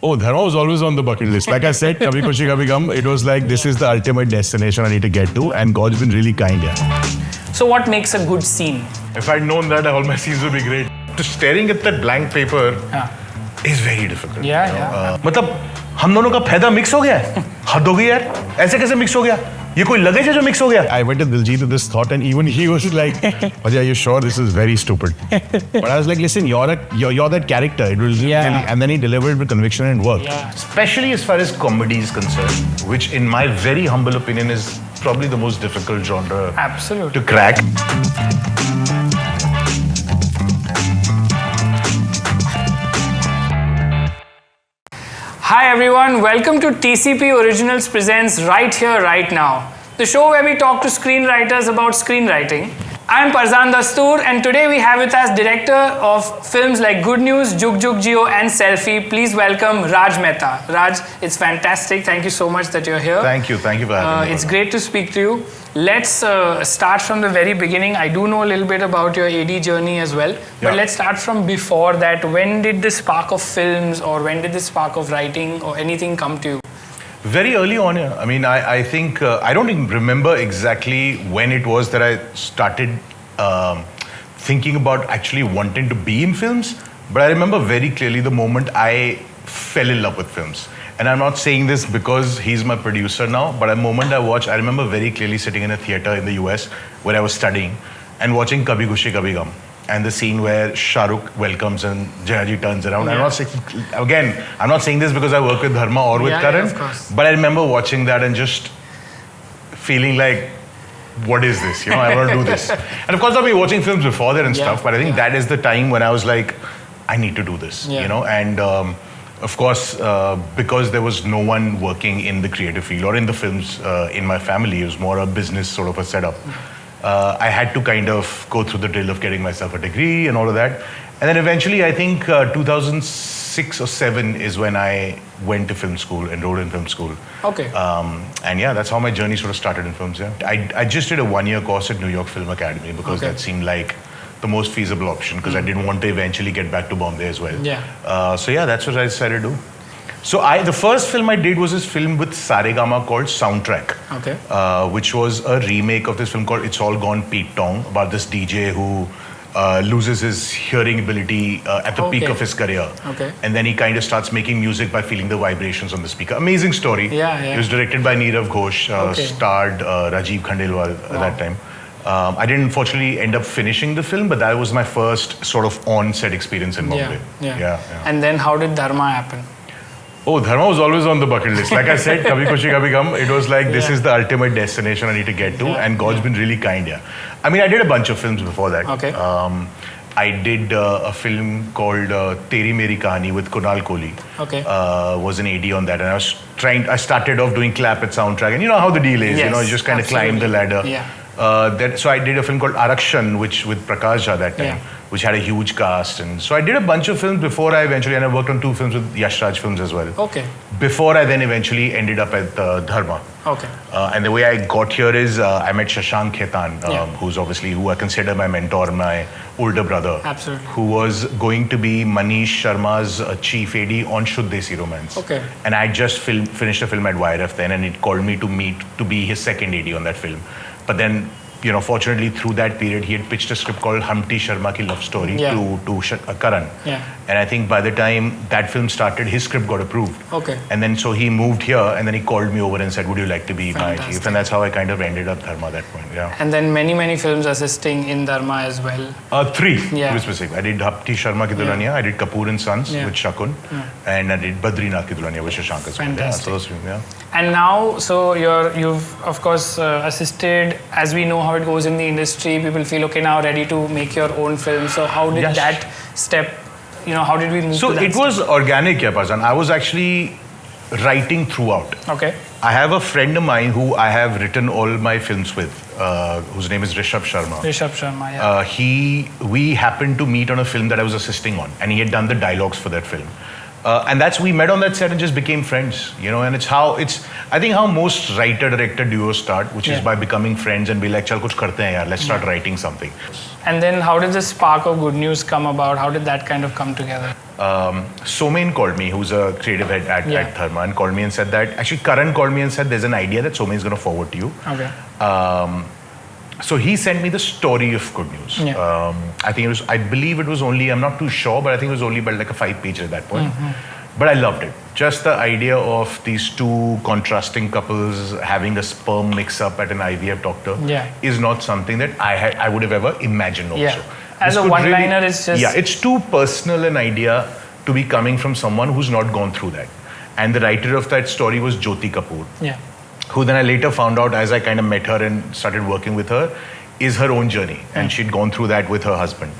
Oh, Dharma was always on the bucket list. Like I said, Kabhi Khushi Kabhi Gum, it was like, this is the ultimate destination I need to get to, and God's been really kind, yeah. So what makes a good scene? If I'd known that, all my scenes would be great. Just staring at that blank paper is very difficult. Yeah. मतलब हम दोनों का फायदा mix हो गया है? हद हो गई यार, ऐसे कैसे मिक्स हो गया? ये कोई लगेज है जो मिक्स हो गया? I went to Diljit with this thought, and even he was like, Ajay, are you sure this is very stupid? But I was like, listen, you're that character. It will really, and then he delivered with conviction and work. Yeah. Especially as far as comedy is concerned, which in my very humble opinion is probably the most difficult genre Absolutely. to crack. Hi everyone, welcome to TCP Originals presents Right Here, Right Now, the show where we talk to screenwriters about screenwriting. I'm Parzan Dastoor, and today we have with us director of films like Good Newwz, Jug Jugg Jeeyo and Selfiee. Please welcome Raj Mehta. Raj, it's fantastic. Thank you so much that you're here. Thank you for having me. It's great to speak to you. Let's start from the very beginning. I do know a little bit about your AD journey as well, but let's start from before that. When did the spark of films, or when did the spark of writing or anything come to you? Very early on, yeah. I mean, I think, I don't even remember exactly when it was that I started thinking about actually wanting to be in films, but I remember very clearly the moment I fell in love with films. And I'm not saying this because he's my producer now, but the moment I remember very clearly sitting in a theater in the US where I was studying and watching Kabhi Khushi Kabhi Gum. And the scene where Shah Rukh welcomes and Jayaji turns around. Yeah. I'm not saying this because I work with Dharma or with Karan, but I remember watching that and just feeling like, what is this? I want to do this. And of course, I've been watching films before that and stuff, but I think that is the time when I was like, I need to do this, and of course, because there was no one working in the creative field or in the films in my family, it was more a business sort of a setup. I had to kind of go through the drill of getting myself a degree and all of that. And then eventually, I think 2006 or 7 is when I went to film school, enrolled in film school. Okay. And yeah, that's how my journey sort of started in films, yeah. I just did a 1-year course at New York Film Academy because that seemed like the most feasible option because I didn't want to eventually get back to Bombay as well. Yeah. So yeah, that's what I decided to do. So the first film I did was this film with Saregama called Soundtrack, which was a remake of this film called It's All Gone Pete Tong, about this DJ who loses his hearing ability at the peak of his career. And then he kind of starts making music by feeling the vibrations on the speaker. Amazing story. It was directed by Neerav Ghosh, starred Rajiv Khandelwal at that time. I didn't unfortunately end up finishing the film, but that was my first sort of on-set experience in Bombay. And then how did Dharma happen? Oh, Dharma was always on the bucket list. Like I said, Kabhi Khushi Kabhi Gum, it was like, this is the ultimate destination I need to get to, and God's been really kind, yeah. I mean, I did a bunch of films before that. I did a film called Teri Meri Kahani with Kunal Kohli. Was an AD on that, and I started off doing clap at soundtrack, and you know how the deal is, you just kind of climb the ladder. So I did a film called Arakshan, which with Prakash Jha that time, which had a huge cast, and so I did a bunch of films before I eventually, and I worked on 2 films with Yash Raj Films as well. Before I then eventually ended up at Dharma. And the way I got here is I met Shashank Khetan, who I consider my mentor, my older brother, who was going to be Manish Sharma's chief AD on Shuddh Desi Romance. And I just finished a film at YRF then, and it called me to be his second AD on that film. But then, fortunately through that period, he had pitched a script called Humpty Sharma Ki Love Story to Karan. And I think by the time that film started, his script got approved. And then so he moved here, and then he called me over and said, would you like to be my chief? And that's how I kind of ended up Dharma at that point, And then many films assisting in Dharma as well. 3, to be specific. I did Humpty Sharma Ki Dulhania, I did Kapoor and Sons with Shakun, and I did Badrinath Ki Dulhania with Shashank as well. Fantastic. So those films, And now, so you've of course assisted, as we know how it goes in the industry, people feel, okay, now ready to make your own film. So how did that step, how did we move to that? So it was organic, Parzan. I was actually writing throughout. I have a friend of mine who I have written all my films with, whose name is Rishabh Sharma. Rishabh Sharma, we happened to meet on a film that I was assisting on, and he had done the dialogues for that film. And we met on that set and just became friends, you know, and I think how most writer-director duos start, which is by becoming friends and be like, chal kuch karte hain yaar, let's start writing something. And then how did the spark of Good Newwz come about? How did that kind of come together? Somain called me, who's a creative head at Dharma, and called me and said that, actually Karan called me and said, there's an idea that Somain is going to forward to you. Okay. So he sent me the story of Good Newwz. Yeah. I believe it was only, I'm not too sure, but I think it was only about like a 5-page at that point. But I loved it. Just the idea of these two contrasting couples having a sperm mix-up at an IVF doctor is not something that I would have ever imagined also. Yeah. As a one-liner, it's just... Yeah, it's too personal an idea to be coming from someone who's not gone through that. And the writer of that story was Jyoti Kapoor. Yeah. Who then I later found out, as I kind of met her and started working with her, is her own journey, and she'd gone through that with her husband.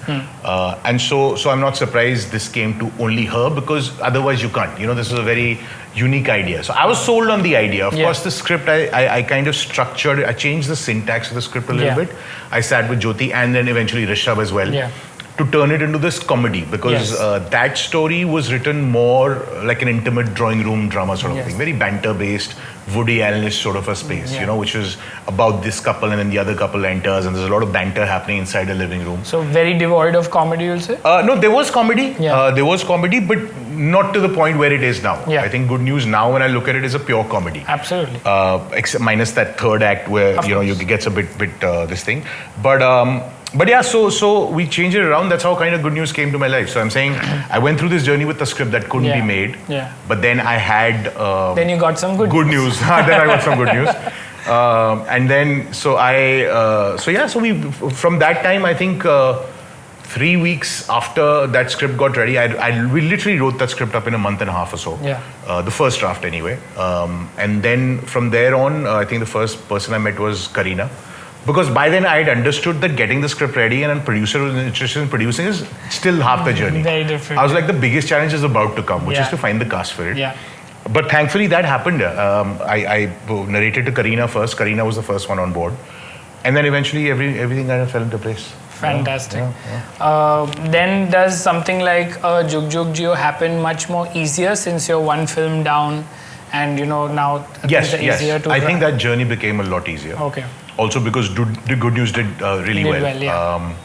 And so I'm not surprised this came to only her, because otherwise you can't. You know, this is a very unique idea. So I was sold on the idea. Of course, the script, I kind of structured it. I changed the syntax of the script a little bit. I sat with Jyoti and then eventually Rishabh as well. To turn it into this comedy, because that story was written more like an intimate drawing room drama sort of thing, very banter based, Woody Allen-ish sort of a space, you know, which is about this couple and then the other couple enters and there's a lot of banter happening inside the living room. So very devoid of comedy, you'll say? No, there was comedy. There was comedy, but not to the point where it is now. I think Good Newwz now, when I look at it, is a pure comedy. Absolutely. Except minus that third act where you gets a bit this thing, but yeah, so we changed it around. That's how kind of Good Newwz came to my life. So I'm saying I went through this journey with the script that couldn't be made. But then I had... then you got some good news. Then I got some good news. And then, so we, from that time, I think 3 weeks after that script got ready, we literally wrote that script up in a month and a half or so. The first draft anyway. And then from there on, I think the first person I met was Kareena. Because by then I had understood that getting the script ready and a producer who was interested in producing is still half the journey. Very different. I was like, the biggest challenge is about to come, which is to find the cast for it. But thankfully that happened. I narrated to Kareena first. Kareena was the first one on board. And then eventually everything kind of fell into place. Fantastic. Then does something like Jug Jugg Jeeyo happen much more easier since you're one film down and now things are easier to... I think that journey became a lot easier. Okay. Also because Good Newwz did really well.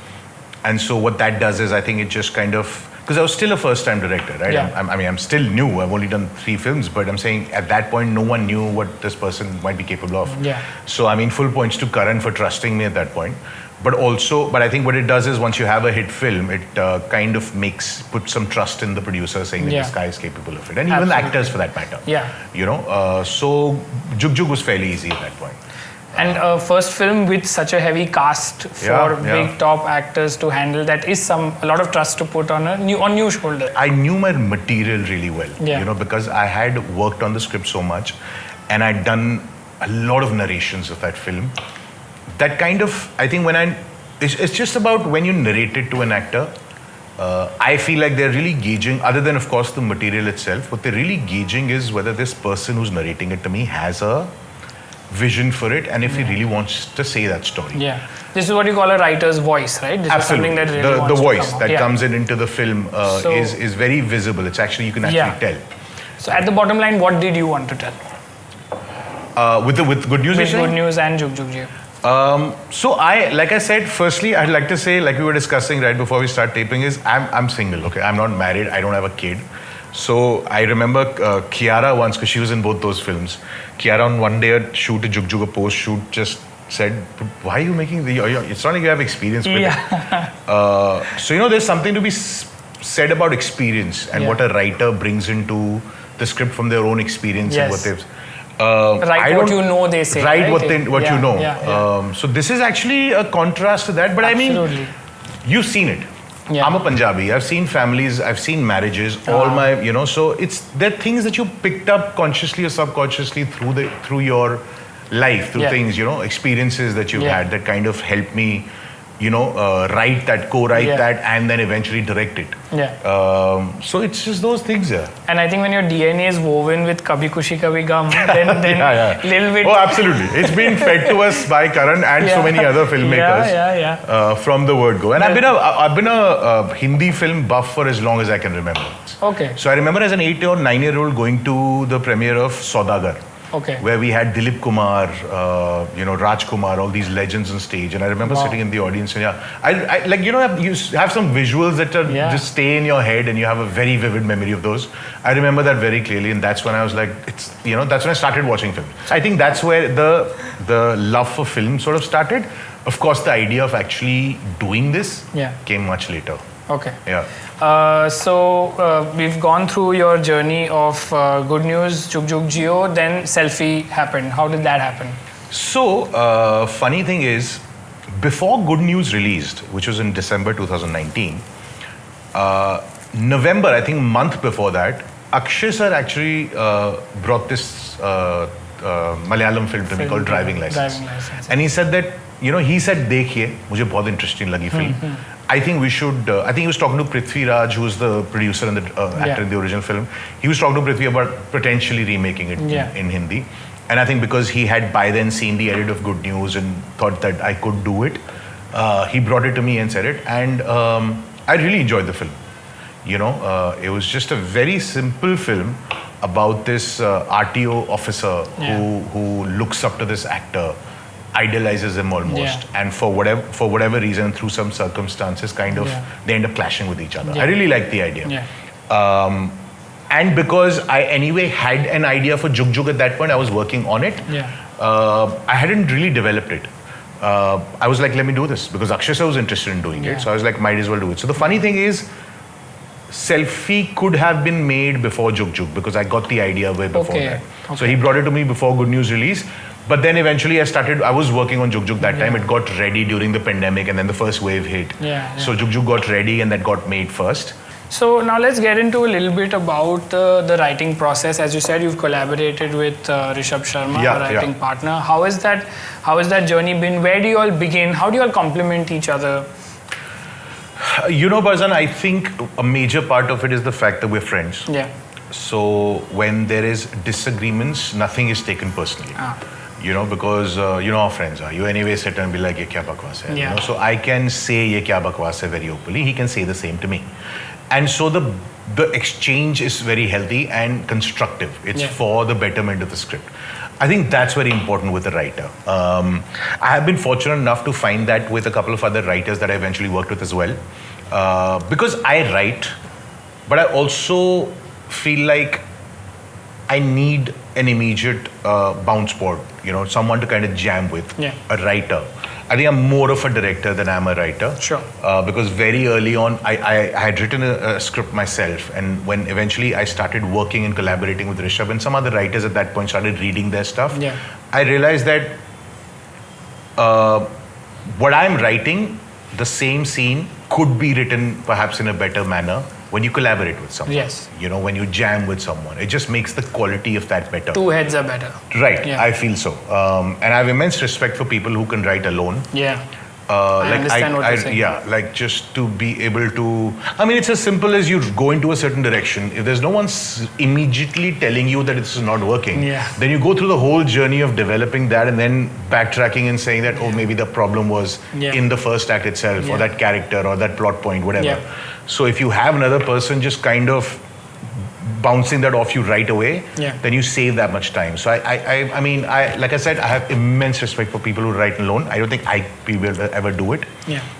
And so what that does is I think it just kind of... Because I was still a first-time director, right? I'm still new. I've only done 3 films, but I'm saying at that point, no one knew what this person might be capable of. So I mean, full points to Karan for trusting me at that point. But I think what it does is once you have a hit film, it kind of puts some trust in the producer saying that this guy is capable of it. And even the actors for that matter. So Jug Jugg was fairly easy at that point. And first film with such a heavy cast for big top actors to handle, that is a lot of trust to put on new shoulder. I knew my material really well, because I had worked on the script so much and I'd done a lot of narrations of that film. That kind of, I think it's just about when you narrate it to an actor, I feel like they're really gauging, other than of course the material itself, what they're really gauging is whether this person who's narrating it to me has a vision for it and if he really wants to say that story. This is what you call a writer's voice, right? This Absolutely. Is something that really the voice that comes into the film is very visible. It's actually, you can actually tell. So at the bottom line, what did you want to tell? With Good Newwz? With Good Newwz and Jug Jugg Jeeyo. So like I said, firstly, I'd like to say, like we were discussing right before we start taping, is I'm single, okay? I'm not married. I don't have a kid. So I remember Kiara once, because she was in both those films. Kiara on one day at shoot, a Jug Jugg, a post shoot, just said, why are you making it's not like you have experience with it. So, there's something to be said about experience and what a writer brings into the script from their own experience and what they've... write what you know, they say. Write what you know. So this is actually a contrast to that. But I mean, you've seen it. I'm a Punjabi. I've seen families. I've seen marriages. All my, so they're things that you picked up consciously or subconsciously through your life, through things, experiences that you've had that kind of help me write that, co-write Yeah. that, and then eventually direct it. Yeah. So it's just those things, yeah. And I think when your DNA is woven with Kabhi Khushi Kabhi Gum, then little bit. Oh, absolutely. It's been fed to us by Karan and so many other filmmakers from the word go. And I've been a Hindi film buff for as long as I can remember. Okay. So I remember as an 8 or 9-year-old going to the premiere of Saudagar. Okay. Where we had Dilip Kumar, Raj Kumar, all these legends on stage, and I remember sitting in the audience and I like you have some visuals that are just stay in your head, and you have a very vivid memory of those. I remember that very clearly, and that's when I was like, that's when I started watching film. I think that's where the love for film sort of started. Of course, the idea of actually doing this came much later. Okay. Yeah. So we've gone through your journey of Good Newwz, Jug Jugg Jeeyo, then Selfie happened. How did that happen? So, funny thing is, before Good Newwz released, which was in December 2019, November, I think month before that, Akshay sir actually brought this Malayalam film to me called Driving License. And he said that, he said, "Dekhiye, mujhe bahut interesting lagi film. I think we should." I think he was talking to Prithvi Raj, who's the producer and the actor in the original film. He was talking to Prithvi about potentially remaking it in Hindi. And I think because he had by then seen the edit of Good Newwz and thought that I could do it, he brought it to me and said it. And I really enjoyed the film. It was just a very simple film about this RTO officer who looks up to this actor, idolizes him almost, and for whatever reason, through some circumstances, kind of they end up clashing with each other. I really like the idea. And because I anyway had an idea for Jug Jugg at that point, I was working on it. I hadn't really developed it. I was like, let me do this, because Akshay sir was interested in doing it. So I was like, might as well do it. So the funny thing is, Selfie could have been made before Jug Jugg, because I got the idea way before that. So he brought it to me before Good Newwz release. But then eventually I was working on Jug Jugg that time. It got ready during the pandemic, and then the first wave hit. So Jug Jugg got ready and that got made first. So now let's get into a little bit about the writing process. As you said, you've collaborated with Rishabh Sharma, a writing partner. How has that journey been? Where do you all begin? How do you all complement each other? Barzan, I think a major part of it is the fact that we're friends. So when there is disagreements, nothing is taken personally. Because how friends are. You anyway sit and be like, ye kya bakwas hai? So I can say ye kya bakwas hai very openly. He can say the same to me. And so the exchange is very healthy and constructive. It's for the betterment of the script. I think that's very important with a writer. I have been fortunate enough to find that with a couple of other writers that I eventually worked with as well. Because I write, but I also feel like I need an immediate bounce board, someone to kind of jam with, a writer. I think I'm more of a director than I'm a writer. Sure. Because very early on, I had written a script myself, and when eventually I started working and collaborating with Rishabh and some other writers at that point started reading their stuff, I realized that what I'm writing, the same scene could be written perhaps in a better manner when you collaborate with someone. When you jam with someone. It just makes the quality of that better. Two heads are better. Right, I feel so. And I have immense respect for people who can write alone. I understand what you're saying. Like just to be able to... I mean, it's as simple as you go into a certain direction. If there's no one immediately telling you that this is not working, then you go through the whole journey of developing that and then backtracking and saying that, oh, maybe the problem was in the first act itself or that character or that plot point, whatever. So if you have another person just kind of bouncing that off you right away, then you save that much time. So I mean, like I said, I have immense respect for people who write alone. I don't think I will ever do it,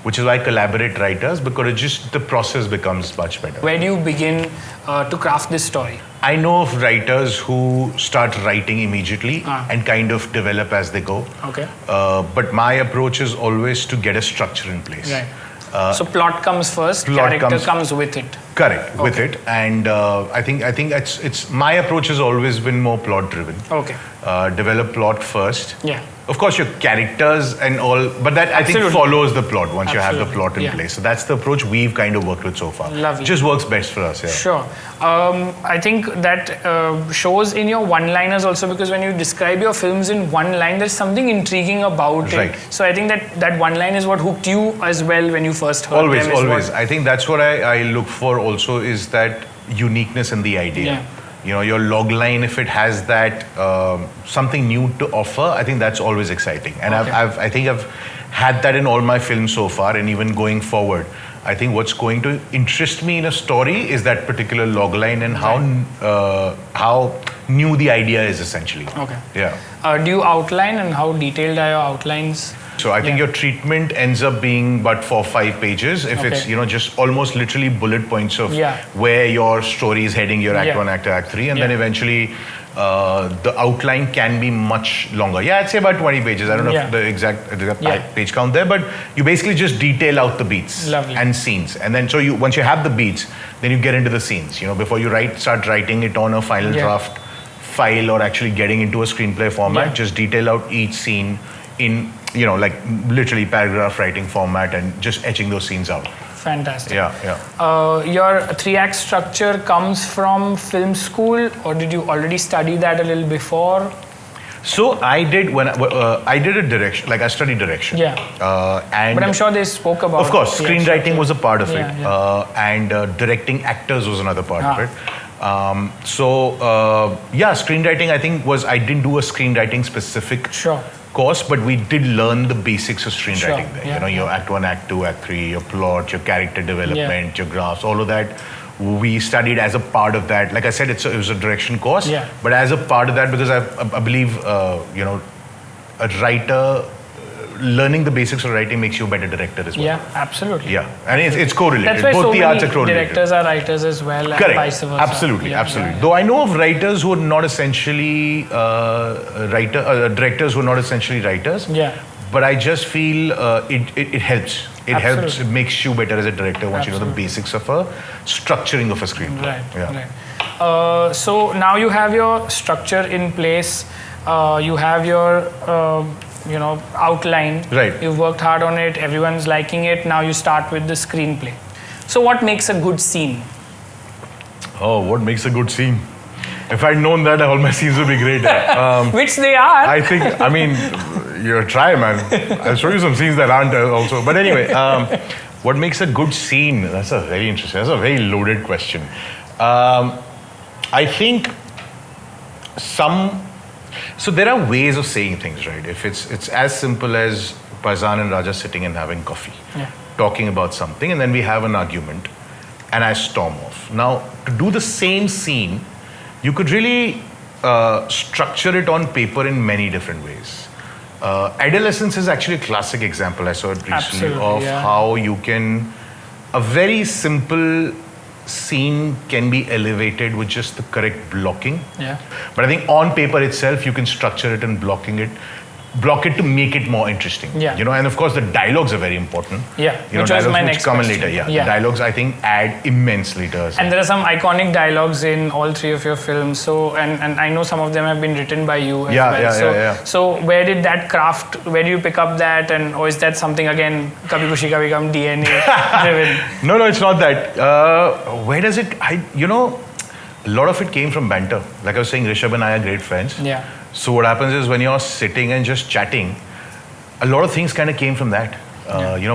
which is why I collaborate writers, because it just, the process becomes much better. Where do you begin to craft this story? I know of writers who start writing immediately and kind of develop as they go. But my approach is always to get a structure in place. So plot comes first, character comes with it. Correct, with it. And I think it's my approach has always been more plot driven. Develop plot first. Of course, your characters and all, but that I think follows the plot once you have the plot in place. So that's the approach we've kind of worked with so far. Lovely. Just works best for us, yeah. Sure. I think that shows in your one-liners also, because when you describe your films in one line, there's something intriguing about it. So I think that one line is what hooked you as well when you first heard them. Always. I think that's what I look for also, is that uniqueness in the idea. Yeah. You know, your log line, if it has that something new to offer, I think that's always exciting. And I think I've had that in all my films so far, and even going forward. I think what's going to interest me in a story is that particular log line and how new the idea is essentially. Okay. Yeah. Do you outline, and how detailed are your outlines? So I think your treatment ends up being but 4 or 5 pages. If it's, you know, just almost literally bullet points of where your story is heading, your act 1, act 2, act 3, and then eventually the outline can be much longer. Yeah, I'd say about 20 pages. I don't know if the exact page count there, but you basically just detail out the beats and scenes. And then so once you have the beats, then you get into the scenes. You know, before you start writing it on a final draft file or actually getting into a screenplay format, just detail out each scene in, you know, like literally paragraph writing format, and just etching those scenes out. Fantastic. Yeah. Your 3-act structure comes from film school, or did you already study that a little before? So I did I did a direction, like I studied direction. Yeah. But I'm sure they spoke about. Of course, screenwriting was a part of it, and directing actors was another part of it. Screenwriting I think I didn't do a screenwriting specific course, but we did learn the basics of screenwriting there. You know, your act 1, act 2, act 3, your plot, your character development, your graphs, all of that. We studied as a part of that. Like I said, it was a direction course, but as a part of that, because I believe, you know, a writer, learning the basics of writing makes you a better director as well. Yeah, absolutely. Yeah, and it's correlated. That's why both the arts are correlated. Directors are writers as well, Correct. and vice versa. Absolutely. Though I know of writers who are not essentially directors who are not essentially writers. Yeah. But I just feel it helps. It helps. It makes you better as a director once you know the basics of structuring of a screenplay. Right. So now you have your structure in place. You have your outline. Right. You've worked hard on it. Everyone's liking it. Now you start with the screenplay. So what makes a good scene? Oh, what makes a good scene? If I'd known that, all my scenes would be great. Which they are. I mean, you're a try, man. I'll show you some scenes that aren't also. But anyway, what makes a good scene? That's a very loaded question. I think so there are ways of saying things, right? If it's as simple as Pazan and Raja sitting and having coffee, talking about something, and then we have an argument, and I storm off. Now, to do the same scene, you could really structure it on paper in many different ways. Adolescence is actually a classic example I saw it recently how you can, a very simple scene can be elevated with just the correct blocking. Yeah. But I think on paper itself, you can structure it and block it to make it more interesting. Yeah. You know, and of course the dialogues are very important. Yeah. You know, which was dialogues my which next come in question. later. Yeah. The dialogues I think add immensely to us. And there are some iconic dialogues in all 3 of your films. So and I know some of them have been written by you as well. So where did that craft? Where do you pick up that? Or is that something again, Kabhi Khushi Kabhi Gum DNA driven? No, it's not that. Where does it? A lot of it came from banter. Like I was saying, Rishabh and I are great friends. Yeah. So what happens is when you're sitting and just chatting, a lot of things kind of came from that.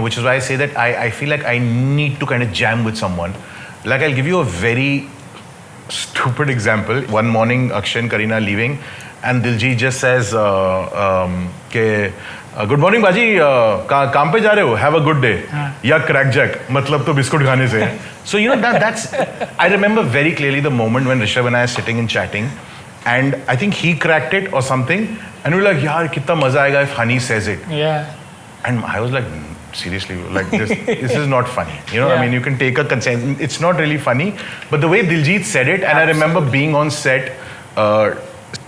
Which is why I say that I feel like I need to kind of jam with someone. Like I'll give you a very stupid example. One morning, Akshay and Karan are leaving, and Diljit just says, "Good morning, Baji. काम पे जा रहे हो? Have a good day." या crack jack. मतलब तो biscuit खाने से. So that's. I remember very clearly the moment when Rishabh and I are sitting and chatting, and I think he cracked it or something, and we were like, "Yaar, कितना मजा आएगा if Hani says it." Yeah. And I was like, seriously, like this is not funny. You know, I mean, you can take a consent. It's not really funny, but the way Diljit said it, and I remember being on set,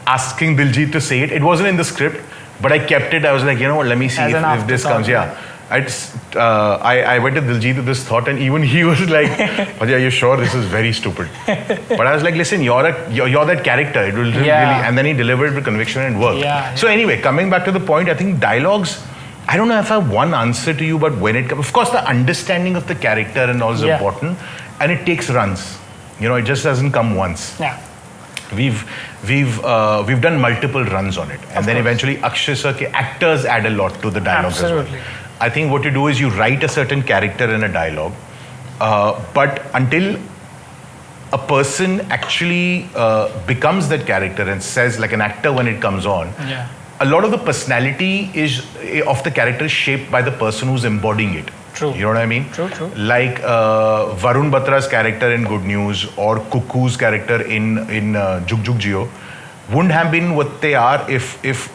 asking Diljit to say it. It wasn't in the script, but I kept it. I was like, you know what? Let me see if this comes. Yeah. I went to Diljit with this thought, and even he was like, "Ajay, are you sure this is very stupid?" But I was like, "Listen, you're that character. It will really." And then he delivered with conviction and work. So anyway, coming back to the point, I think dialogues. I don't know if I have one answer to you, but when it comes, of course, the understanding of the character and all is important, and it takes runs. You know, it just doesn't come once. Yeah. We've done multiple runs on it, and then eventually Akshay sir ke actors add a lot to the dialogue as well. I think what you do is you write a certain character in a dialogue, but until a person actually becomes that character and says, like an actor when it comes on, a lot of the personality of the character is shaped by the person who's embodying it. True. You know what I mean? True. Like Varun Batra's character in Good Newwz or Kuku's character in Jug Jugg Jeeyo wouldn't have been what they are if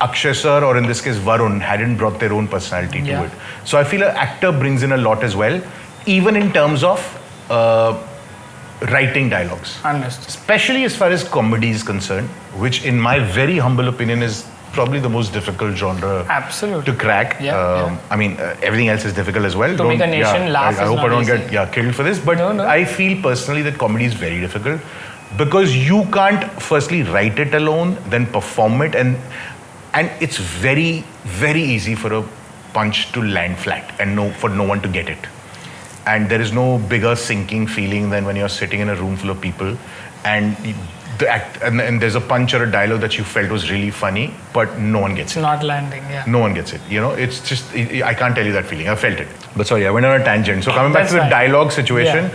Akshay sir, or in this case Varun, hadn't brought their own personality to it. So I feel an actor brings in a lot as well, even in terms of writing dialogues. Understood. Especially as far as comedy is concerned, which in my very humble opinion is probably the most difficult genre to crack. I mean, everything else is difficult as well. To make a nation laugh. I hope I don't get killed for this, but I feel personally that comedy is very difficult because you can't firstly write it alone, then perform it, and it's very, very easy for a punch to land flat and for no one to get it. And there is no bigger sinking feeling than when you're sitting in a room full of people and and there's a punch or a dialogue that you felt was really funny, but no one gets it. It's not landing, No one gets it. You know, it's just, I can't tell you that feeling. I felt it. But sorry, I went on a tangent. So coming back to the dialogue situation,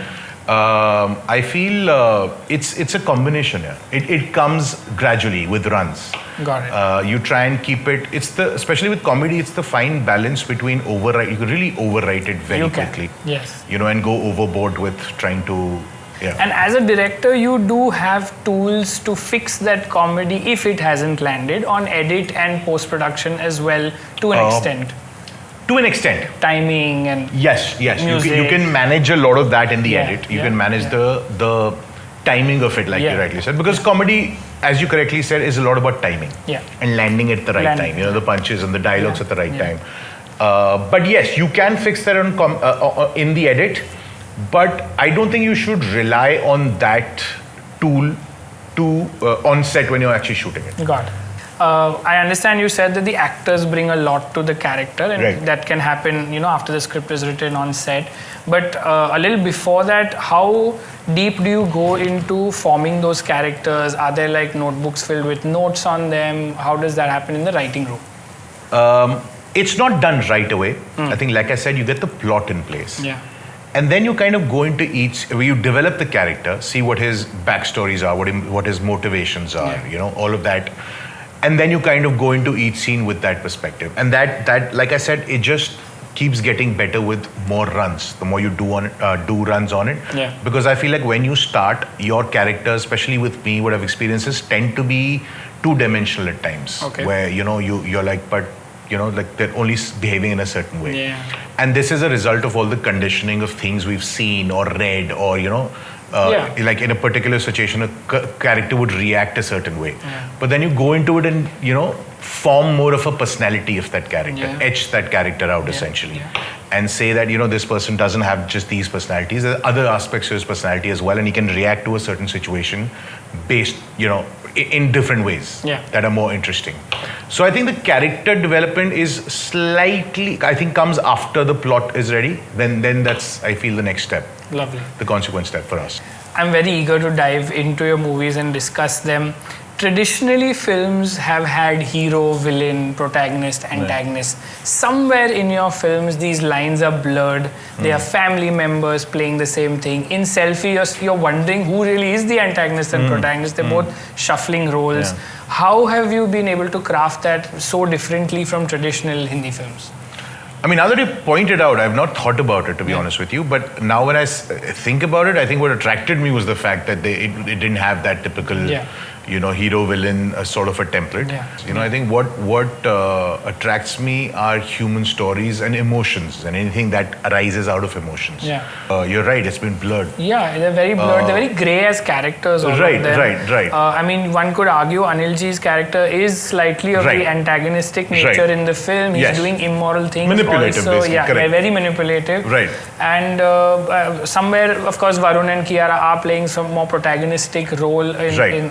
I feel it's a combination. It comes gradually with runs. Got it. You try and keep it. Especially with comedy, it's the fine balance between overwrite. You can really overwrite it very quickly. Yes. You know, and go overboard with trying to. Yeah. And as a director, you do have tools to fix that comedy if it hasn't landed on edit and post-production as well, to an extent. To an extent. Timing and yes. music. You can manage a lot of that in the edit. You can manage the timing of it, like you rightly said. Because comedy, as you correctly said, is a lot about timing. And landing at the right time. You know, the punches and the dialogues at the right time. But yes, you can fix that in the edit. But I don't think you should rely on that tool on set when you're actually shooting it. Got it. I understand you said that the actors bring a lot to the character, and that can happen, after the script is written on set. But a little before that, how deep do you go into forming those characters? Are there like notebooks filled with notes on them? How does that happen in the writing room? It's not done right away. I think, like I said, you get the plot in place. And then you kind of go into where you develop the character, see what his backstories are, what his motivations are, all of that. And then you kind of go into each scene with that perspective. And that like I said, it just keeps getting better with more runs, the more you do runs on it. Because I feel like when you start, your characters, especially with me, what I've experienced is tend to be two-dimensional at times. Where, you're like, but like they're only behaving in a certain way. And this is a result of all the conditioning of things we've seen or read or, like in a particular situation, a character would react a certain way. But then you go into it and, form more of a personality of that character, etch that character out essentially. And say that, this person doesn't have just these personalities, there are other aspects of his personality as well, and he can react to a certain situation based, in different ways that are more interesting. So I think the character development is slightly, I think, comes after the plot is ready. Then that's, I feel, the next step. Lovely. The consequent step for us. I'm very eager to dive into your movies and discuss them. Traditionally, films have had hero, villain, protagonist, antagonist. Somewhere in your films, these lines are blurred. They are family members playing the same thing. In Selfie, you're wondering who really is the antagonist and protagonist. They're both shuffling roles. How have you been able to craft that so differently from traditional Hindi films? I mean, now that you pointed out, I've not thought about it, to be honest with you. But now when I think about it, I think what attracted me was the fact that it didn't have that typical hero villain sort of a template. I think what attracts me are human stories and emotions and anything that arises out of emotions. You're right, it's been blurred. Yeah, they're very blurred. They're very grey as characters. Right. I mean, one could argue Anilji's character is slightly of the antagonistic nature in the film. He's doing immoral things. Manipulative, also. basically. They're very manipulative. Right. And somewhere, of course, Varun and Kiara are playing some more protagonistic role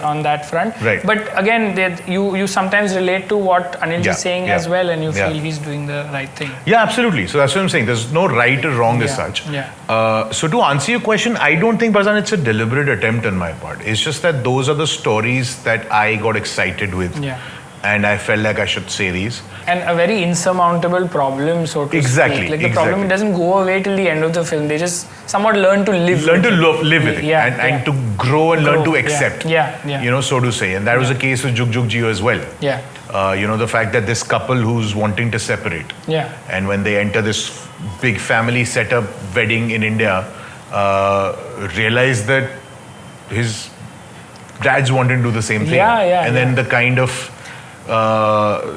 on that front. Right. But again, you sometimes relate to what Anilji is saying as well, and you feel he's doing the right thing. Yeah, absolutely. So that's what I'm saying. There's no right or wrong as such. So to answer your question, I don't think, Barzan, it's a deliberate attempt on my part. It's just that those are the stories that I got excited with. And I felt like I should say these. And a very insurmountable problem, so to speak. Like the problem doesn't go away till the end of the film. They just somewhat learn to live with it. And to grow and learn to accept. So to say. And that was the case with Jug Jugg Jeeyo as well. The fact that this couple who's wanting to separate. And when they enter this big family setup wedding in India, realize that his dad's wanting to do the same thing. And then the kind of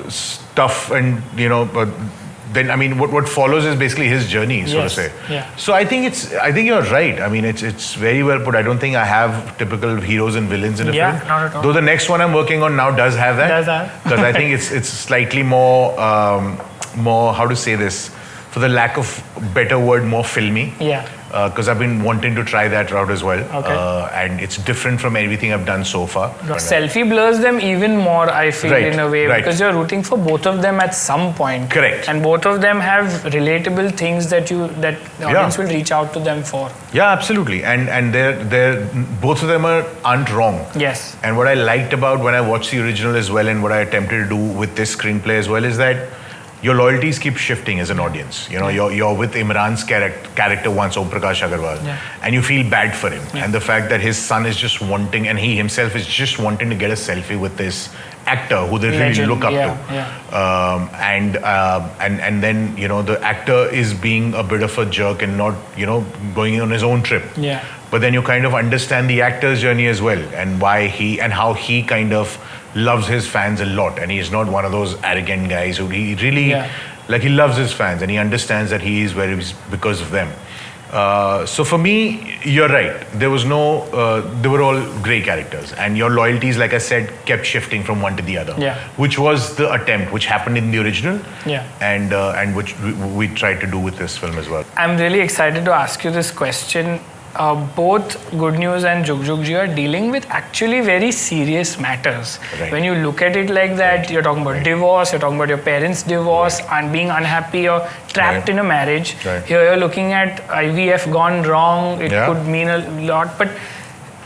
stuff and then I mean what follows is basically his journey, so to say. So I think you're right. I mean it's very well put. I don't think I have typical heroes and villains in a film. Not at all. Though the next one I'm working on now does have that. Because I think it's slightly more how to say this, for the lack of better word, more filmy. Because I've been wanting to try that route as well. And it's different from everything I've done so far. Selfie blurs them even more, I feel, in a way, because you're rooting for both of them at some point. Correct. And both of them have relatable things that the audience will reach out to them for. Yeah, absolutely. And they're both of them aren't wrong. Yes. And what I liked about when I watched the original as well, and what I attempted to do with this screenplay as well, is that your loyalties keep shifting as an audience. You're with Imran's character once, Om Prakash Agarwal, and you feel bad for him. And the fact that his son is just wanting, and he himself is just wanting to get a selfie with this actor who they really look up to. And then, the actor is being a bit of a jerk and not, going on his own trip. But then you kind of understand the actor's journey as well, and why how he kind of loves his fans a lot, and he's not one of those arrogant guys who he really he loves his fans, and he understands that he is where he is because of them. So for me, you're right. There was they were all grey characters, and your loyalties, like I said, kept shifting from one to the other, which was the attempt, which happened in the original, and which we tried to do with this film as well. I'm really excited to ask you this question. Both Good Newwz and Jug Jugg Jeeyo are dealing with actually very serious matters. When you look at it like that, you're talking about divorce, you're talking about your parents' divorce, and being unhappy or trapped in a marriage. Here you're looking at IVF gone wrong, it could mean a lot, but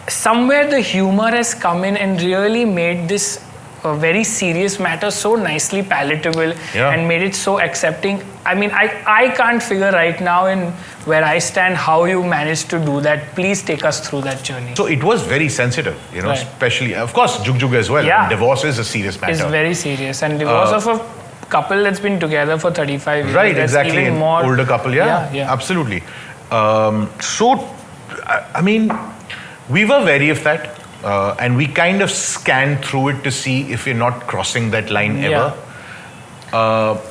somewhere the humor has come in and really made this very serious matter so nicely palatable and made it so accepting. I mean, I can't figure right now in where I stand how you managed to do that. Please take us through that journey. So it was very sensitive, especially, of course, Jug Jugg as well. Divorce is a serious matter. It's very serious, and divorce of a couple that's been together for 35 years. Right, exactly. Even more, older couple, absolutely. So, I mean, we were wary of that. And we kind of scanned through it to see if we're not crossing that line ever.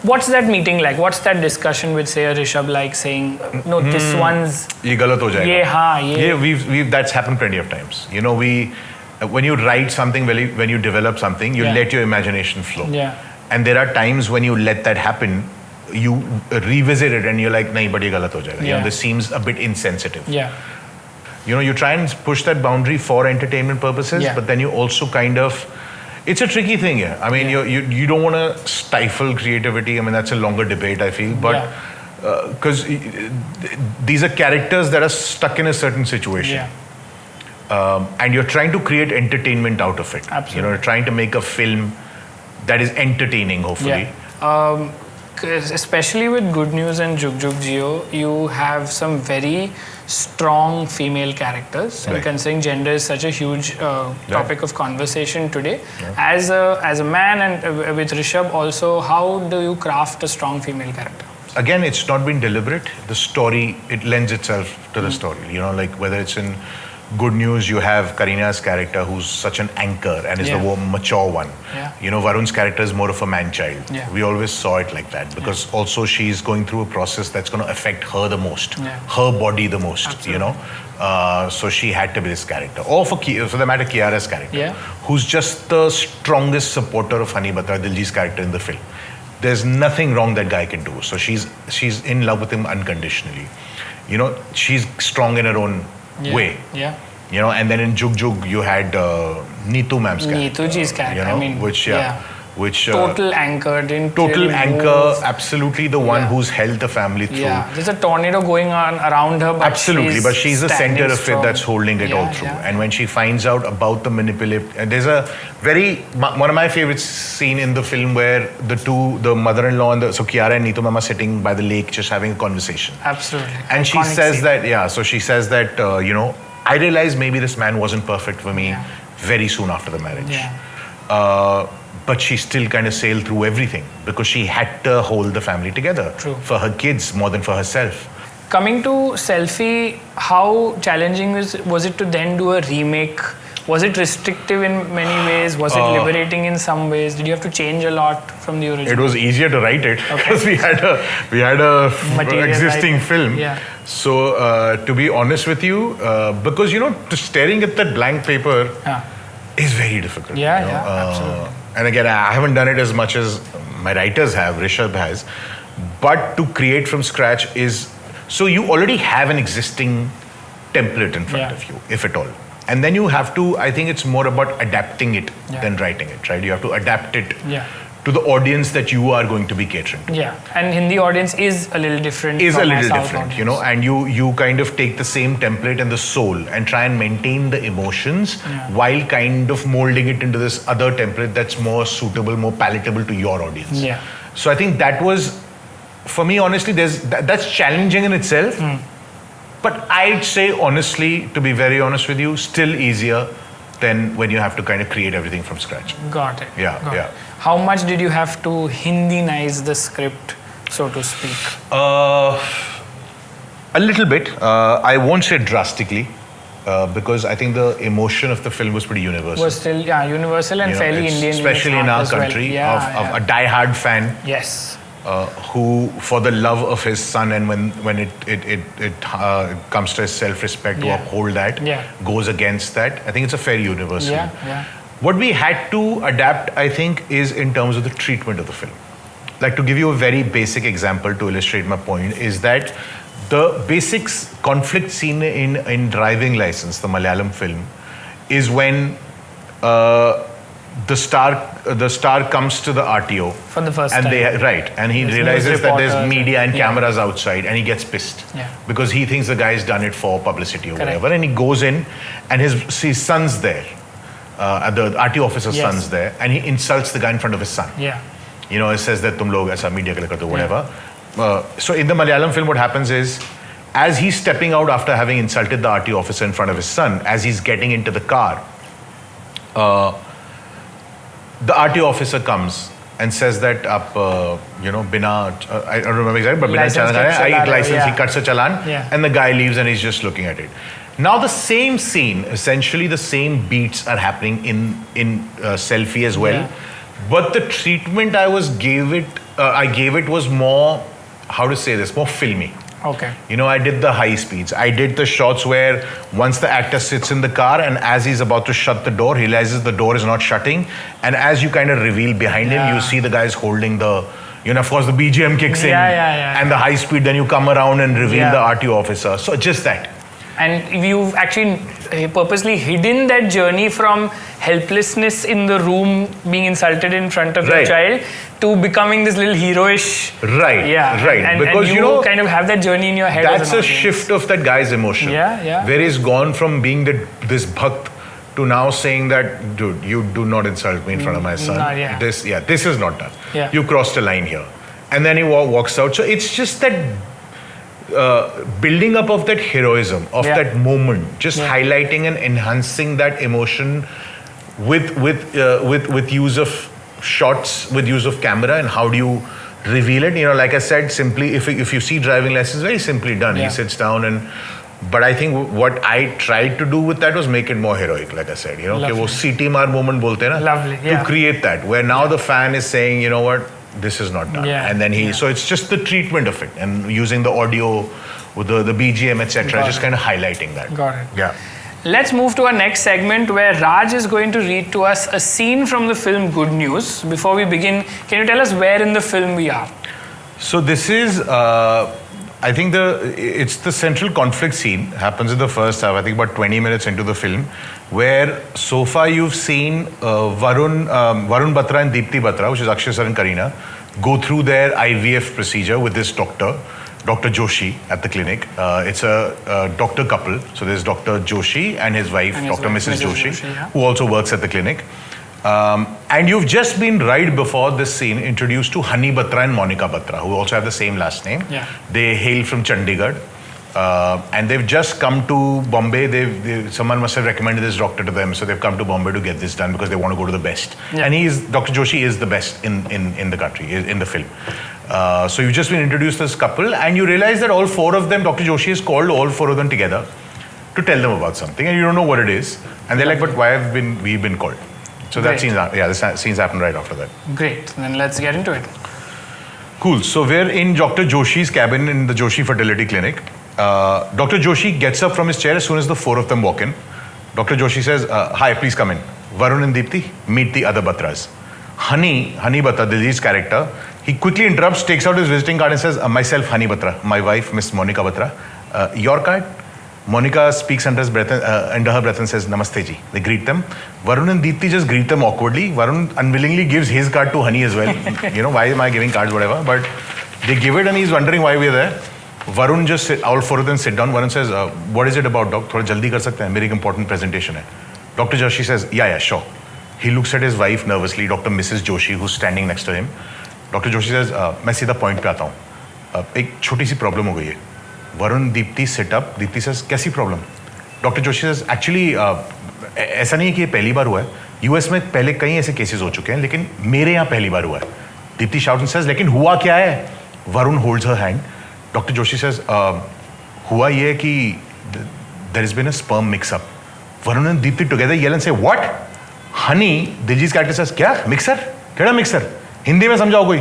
What's that meeting like? What's that discussion with, say, a Rishabh like saying, no, this one's... Ye galat ho jayega. We've that's happened plenty of times. When you write something, when you develop something, you let your imagination flow. And there are times when you let that happen, you revisit it and you're like, nahi, but ye galat ho jayega. This seems a bit insensitive. You try and push that boundary for entertainment purposes, but then you also kind of... It's a tricky thing here. I mean, you don't want to stifle creativity. I mean, that's a longer debate, I feel. But because these are characters that are stuck in a certain situation. And you're trying to create entertainment out of it. Absolutely. You're trying to make a film that is entertaining, hopefully. Especially with Good Newwz and Jug Jugg Jeeyo, you have some very strong female characters, and considering gender is such a huge topic of conversation today. As a man and with Rishabh also, how do you craft a strong female character? Again, it's not been deliberate. The story, it lends itself to the story. Like whether it's in Good Newwz, you have Karina's character who's such an anchor and is the more mature one. Yeah. You know, Varun's character is more of a man-child. Yeah. We always saw it like that because also she's going through a process that's going to affect her the most, her body the most, Absolutely. you know. So she had to be this character. Or for the matter, Kiara's character, who's just the strongest supporter of Honey Batra Diljeet's character in the film. There's nothing wrong that guy can do. So she's in love with him unconditionally. You know, she's strong in her own way. Yeah. You know, and then in Jug Jugg you had Neetu ma'am's character. Neetu ji's character. You know, I mean, which total anchor, anchor, move. absolutely the one who's held the family through. Yeah, there's a tornado going on around her, but absolutely, but she's the center of strong. it that's holding it all through. And when she finds out about the and there's a one of my favorite scene in the film where the mother-in-law and so Kiara and Neetu Mama sitting by the lake just having a conversation. Absolutely. And she says that, so she says that, you know, I realized maybe this man wasn't perfect for me very soon after the marriage. Yeah. But she still kind of sailed through everything because she had to hold the family together. True. For her kids more than for herself. Coming to Selfiee, how challenging was it to then do a remake? Was it restrictive in many ways? Was it liberating in some ways? Did you have to change a lot from the original? It was easier to write it because we had a existing film. Yeah. So to be honest with you, because you know, staring at that blank paper is very difficult. Yeah, you know? absolutely. And again, I haven't done it as much as my writers have, Rishabh has. But to create from scratch is, so you already have an existing template in front of you, if at all. And then you have to, I think it's more about adapting it than writing it, right? You have to adapt it to the audience that you are going to be catering to. Yeah, and Hindi audience is a little different. You know, and you kind of take the same template and the soul and try and maintain the emotions while kind of molding it into this other template that's more suitable, more palatable to your audience. Yeah. So I think that was, for me, honestly, that's challenging in itself. But I'd say, honestly, to be very honest with you, still easier than when you have to kind of create everything from scratch. Got it. Yeah, yeah. How much did you have to Hindinize the script, so to speak? A little bit. I won't say drastically, because I think the emotion of the film was pretty universal. Was still universal and fairly Indian, especially in our country, of a die-hard fan. Yes. Who, for the love of his son, and when it comes to his self-respect, to uphold that, goes against that. I think it's a fairly universal. Yeah. What we had to adapt, I think, is in terms of the treatment of the film. Like, to give you a very basic example to illustrate my point, is that the basic conflict scene in Driving License, the Malayalam film, is when the star comes to the RTO for the first time, and he realizes that there's media and cameras outside, and he gets pissed because he thinks the guy's done it for publicity or whatever, and he goes in, and his son's there, the RTO officer's son's there, and he insults the guy in front of his son. You know, he says that tum log aisa media ke liye karte ho, whatever. So in the Malayalam film, what happens is, as he's stepping out after having insulted the RTO officer in front of his son, as he's getting into the car, the RTO officer comes and says that, you know, I don't remember exactly, but he cuts a challan, and the guy leaves and he's just looking at it. Now the same scene, essentially the same beats are happening in Selfiee as well, but the treatment I gave it was more, how to say this, more filmy. Okay. You know, I did the high speeds. I did the shots where once the actor sits in the car and as he's about to shut the door, he realizes the door is not shutting. And as you kind of reveal behind him, you see the guys holding the, you know, of course the BGM kicks in and the high speed, then you come around and reveal the RTO officer. So just that. And you've actually purposely hidden that journey from helplessness in the room, being insulted in front of your child, to becoming this little heroish. Because you know, kind of have that journey in your head. That's a shift of that guy's emotion. Where he's gone from being this bhakt to now saying that, dude, you do not insult me in front of my son. This is not done. You crossed a line here. And then he walks out. So it's just that building up of that heroism, of that moment, just highlighting and enhancing that emotion with use of shots, with use of camera, and how do you reveal it? You know, like I said, simply, if you see Driving License, very simply done. He sits down and But I think what I tried to do with that was make it more heroic, like I said. You know, कि वो CT मार moment बोलते हैं ना. Lovely, yeah. To create that, where now the fan is saying, you know what, this is not done. Yeah. And then so it's just the treatment of it and using the audio with the BGM, etc. Just kind of highlighting that. Got it. Yeah. Let's move to our next segment where Raj is going to read to us a scene from the film Good Newwz. Before we begin, can you tell us where in the film we are? So this is, I think it's the central conflict scene. Happens in the first half, I think about 20 minutes into the film, where so far you've seen Varun Batra and Deepti Batra, which is Akshay Sir and Kareena, go through their IVF procedure with this doctor, Dr. Joshi, at the clinic. It's a doctor couple. So there's Dr. Joshi and his wife, Dr. Mrs. Joshi, yeah. who also works at the clinic. And you've just been right before this scene introduced to Hani Batra and Monica Batra, who also have the same last name. Yeah. They hail from Chandigarh. And they've just come to Bombay. Someone must have recommended this doctor to them, so they've come to Bombay to get this done because they want to go to the best. Yeah. And Dr. Joshi is the best in the country, in the film. So you've just been introduced to this couple, and you realize that all four of them, Dr. Joshi has called all four of them together to tell them about something, and you don't know what it is. And they're like, but why have we been called? So that scene, the scenes happen right after that. Great. Then let's get into it. Cool. So we're in Dr. Joshi's cabin in the Joshi Fertility Clinic. Dr. Joshi gets up from his chair as soon as the four of them walk in. Dr. Joshi says, hi, please come in. Varun and Deepti, meet the other Batras. Hani Batra, Diljit's character, he quickly interrupts, takes out his visiting card and says, myself, Hani Batra, my wife, Miss Monica Batra. Your card? Monica speaks under her breath and says, Namaste ji. They greet them. Varun and Deepti just greet them awkwardly. Varun unwillingly gives his card to Hani as well. You know, why am I giving cards, whatever. But they give it and he's wondering why we're there. Varun all four of them sit down. Varun says, what is it about, doc? Thoda jaldi kar sakte hain? Meri important presentation hai. Dr. Joshi says, yeah, sure. He looks at his wife nervously, Dr. Mrs. Joshi, who's standing next to him. Dr. Joshi says, मैं सीधा point पे आता हूँ. एक छोटी सी problem हो गई है. Varun, Deepti sit up. Deepti says, कैसी problem? Dr. Joshi says, actually, ऐसा नहीं है कि ये पहली बार हुआ है. US में पहले कई ऐसे cases हो चुके हैं, लेकिन मेरे यहाँ पहली बार हुआ है. Deepti shouts and says, लेकिन हुआ क्या है? Varun holds her hand. Dr. Joshi says, हुआ ये कि there has been a sperm mix-up. Varun and Deepti together yell and say, what? Hani, Diljit's character says, क्या? Mixer? केड़ा mixer? हिंदी में समझाओ कोई.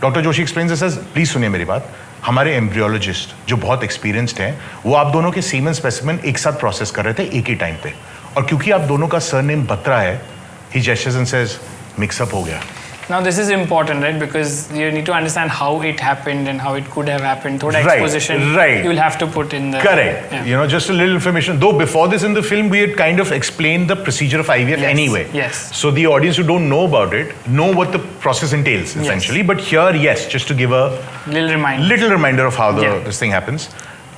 Dr. Joshi explains and says, please सुनिए मेरी बात. हमारे एम्ब्रियोलॉजिस्ट जो बहुत एक्सपीरियंस्ड हैं, वो आप दोनों के सीमेन स्पेसिमेन एक साथ प्रोसेस कर रहे थे एक ही टाइम पे. और क्योंकि आप दोनों का सरनेम बत्रा है, he gestures and says, mix up हो गया. Now this is important, right? Because you need to understand how it happened and how it could have happened. Thoda exposition you will have to put in the... Correct. Yeah. You know, just a little information. Though before this in the film, we had kind of explained the procedure of IVF anyway. Yes. So the audience who don't know about it, know what the process entails, essentially. Yes. But here, yes, just to give a... Little reminder of how this thing happens.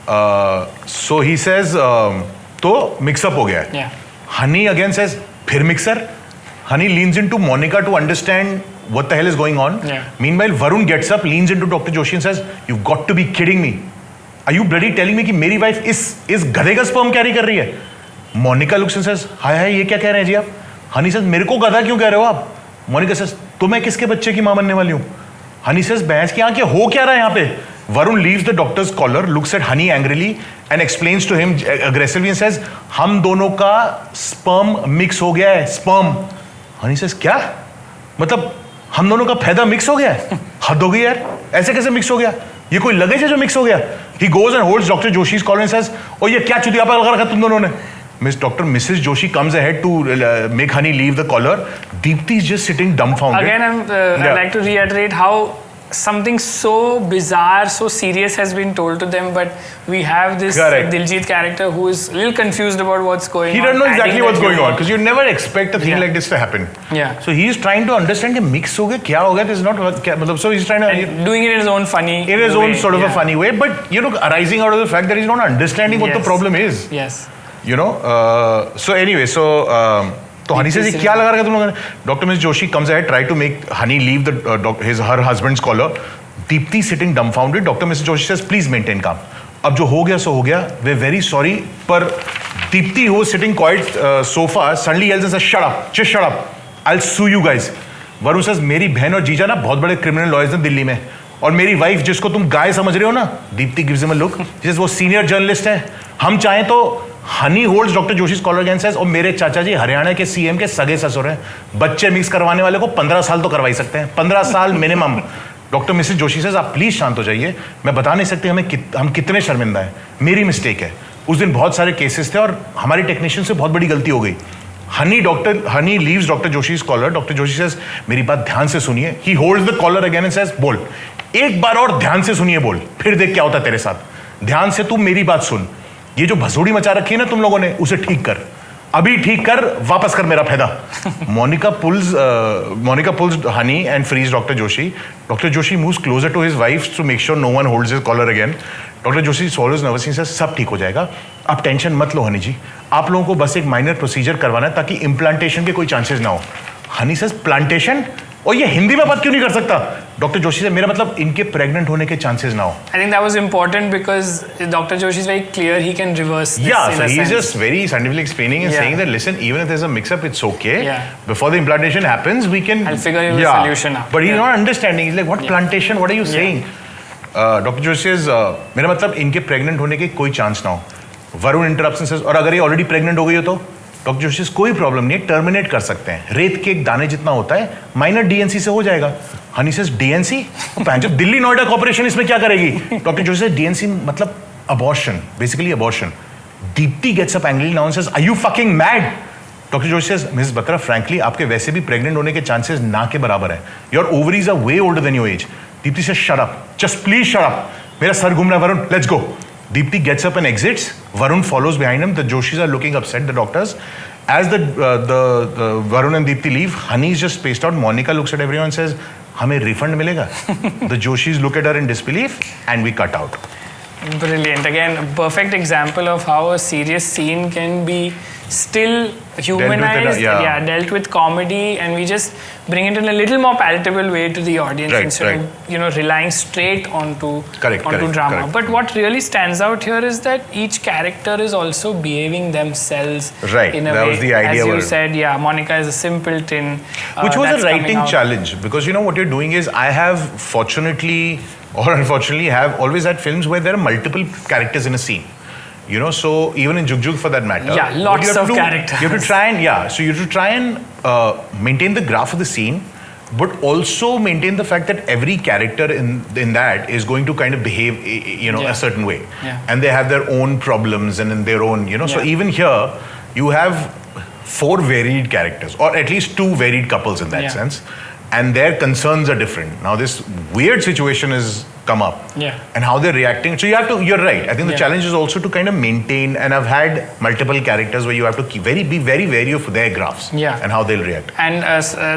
So he says, to mix-up ho gaya. Yeah. Hani again says, phir mixer? Hani leans into Monica to understand what the hell is going on. Yeah. Meanwhile, Varun gets up, leans into Dr. Joshi and says, you've got to be kidding me. Are you bloody telling me कि मेरी wife इस गधे का sperm carry कर रही है? Monica looks and says, हाय ये क्या कह रहे हैं जी आप? Hani says, मेरे को गधा क्यों कह रहे हो आप? Monica says, तो मैं किसके बच्चे की माँ बनने वाली हूँ? Hani says, भैंस की आँखें हो क्या रहा है यहाँ पे? Varun leaves the doctor's collar, looks at Hani angrily and explains to him aggressively and says, हम दोनों का sperm mix हो गया है, sperm. Hani says, क्या? मतलब हम दोनों का फैदा मिक्स हो गया है? हद हो गई यार, ऐसे कैसे मिक्स हो गया? ये कोई लगेज है जो मिक्स हो गया? He goes and holds Dr. Joshi's collar and says, oh ये क्या चुतियापा लगा रखा तुम दोनों ने? Dr. Mrs. Joshi comes ahead to make Hani leave the collar. Deepti is just sitting dumbfounded. Again, I'd like to reiterate how something so bizarre, so serious has been told to them, but we have this Diljit character who is a little confused about what's going on. He doesn't know exactly what's going on because you never expect a thing like this to happen. Yeah. So he's trying to understand कि mix हो गया क्या हो गया? This is not मतलब so he's trying to and doing it in his own funny in his own sort of a funny way, but you know arising out of the fact that he's not understanding what the problem is. Yes. You know. So anyway, so. तो हनी से क्या लगा रखा तुम लोगों ने? Doctor miss Joshi comes ahead, try to make Honey leave her husband's collar. Deepti sitting dumbfounded. Dr. Mrs. Joshi says, please maintain calm. अब जो हो गया सो हो गया. We're very sorry. पर Deepti, who was sitting quite so far, suddenly yells and says, shut up, just shut up. I'll sue you guys. Varun says, मेरी बहन और जीजा ना बहुत बड़े criminal lawyers हैं दिल्ली में. और मेरी वाइफ जिसको तुम गाय समझ रहे हो ना, Deepti gives him a look, जिस वो सीनियर जर्नलिस्ट है, हम चाहें तो हनी होल्ड्स डॉक्टर जोशी's collar again says, और मेरे चाचा जी हरियाणा के सीएम के सगे ससुर हैं, बच्चे मिक्स करवाने वाले को 15 साल तो करवा ही सकते हैं, 15 साल minimum. Doctor Mrs Joshi says, आप प्लीज शांत हो जाइए, मैं बता नहीं सकते हम कितने शर्मिंदा हैं, मेरी मिस्टेक है। उस दिन बहुत सारे केसेस थे और हमारे टेक्नीशियन से बहुत बड़ी गलती हो गई। हनी लीव्स डॉक्टर जोशी's collar, डॉक्टर जोशी says, मेरी बात ध्यान से सुनिए, he holds the collar again and says, बोल एक बार और ध्यान से सुनिए, बोल फिर देख क्या होता है तेरे साथ, ध्यान से तू मेरी बात सुन, ये जो भसोड़ी मचा रखी है ना तुम लोगों ने, उसे ठीक कर, अभी ठीक कर, वापस कर मेरा फायदा। Monika pulls Honey and frees Dr. Joshi. Dr. Joshi moves closer to his wife to make sure no one holds his collar again. Dr. Joshi swallows nervously and says, सब ठीक हो जाएगा, आप टेंशन मत लो हनी जी, आप लोगों को बस एक माइनर प्रोसीजर करवाना है ताकि इम्प्लांटेशन के कोई चांसेस ना हो। Honey says, plantation? और ये हिंदी में बात क्यों नहीं कर सकता? डॉक्टर जोशी से मेरा मतलब इनके प्रेग्नेंट होने के चांसेस ना हो। I think that was important because Dr. Joshi is very clear he can reverse this. Yeah, so he's just very scientifically explaining and saying that listen, even if there's a mix-up, it's okay. Yeah. Before the implantation happens, we can. I'll figure the solution out. But he's not understanding. He's like, what plantation? What are you saying? Dr. Joshi says, मेरा मतलब इनके pregnant होने के कोई chance ना हो। Varun interruption says, और अगर ये ऑलरेडी प्रेग्नेंट हो गई हो तो? डॉक्टर जोशी कोई प्रॉब्लम नहीं है, टर्मिनेट कर सकते हैं, रेत के एक दाने जितना होता है, माइनर डीएनसी से हो जाएगा। Honey says DNC? Delhi Noida corporation इसमें क्या करेगी? डॉक्टर जोशी से डीएनसी मतलब abortion, basically abortion. Deepti gets up angry now and says, are you fucking mad? Doctor Joshi says, Mrs Batra, frankly आपके वैसे भी प्रेग्नेंट होने के चांसेस ना के बराबर है, your ovaries are way older than your age. Deepti से shut up, just please shut up, मेरा सर घूम रहा है Varun, let's go. Deepti gets up and exits. Varun follows behind him. The Joshis are looking upset, the doctors. As the Varun and Deepti leave, Honey is just spaced out. Monica looks at everyone and says, "हमें refund मिलेगा?" The Joshis look at her in disbelief, and we cut out. Brilliant. Again, a perfect example of how a serious scene can be still humanized, dealt with comedy, and we just bring it in a little more palatable way to the audience instead of relying straight onto drama. But what really stands out here is that each character is also behaving themselves in a way. Was the idea. As you said, Monica is a simpleton. Which was a writing challenge, because what you're doing is, I have fortunately or unfortunately have always had films where there are multiple characters in a scene. So even in Jug Jugg for that matter. Yeah, lots of characters. You have to try and, so you have to try and maintain the graph of the scene, but also maintain the fact that every character in that is going to kind of behave, a certain way. Yeah. And they have their own problems and in their own, so even here, you have 4 varied characters, or at least 2 varied couples in that sense. And their concerns are different. Now this weird situation has come up. And how they're reacting. So you're right. I think the challenge is also to kind of maintain, and I've had multiple characters where you have to be very wary of their graphs and how they'll react. And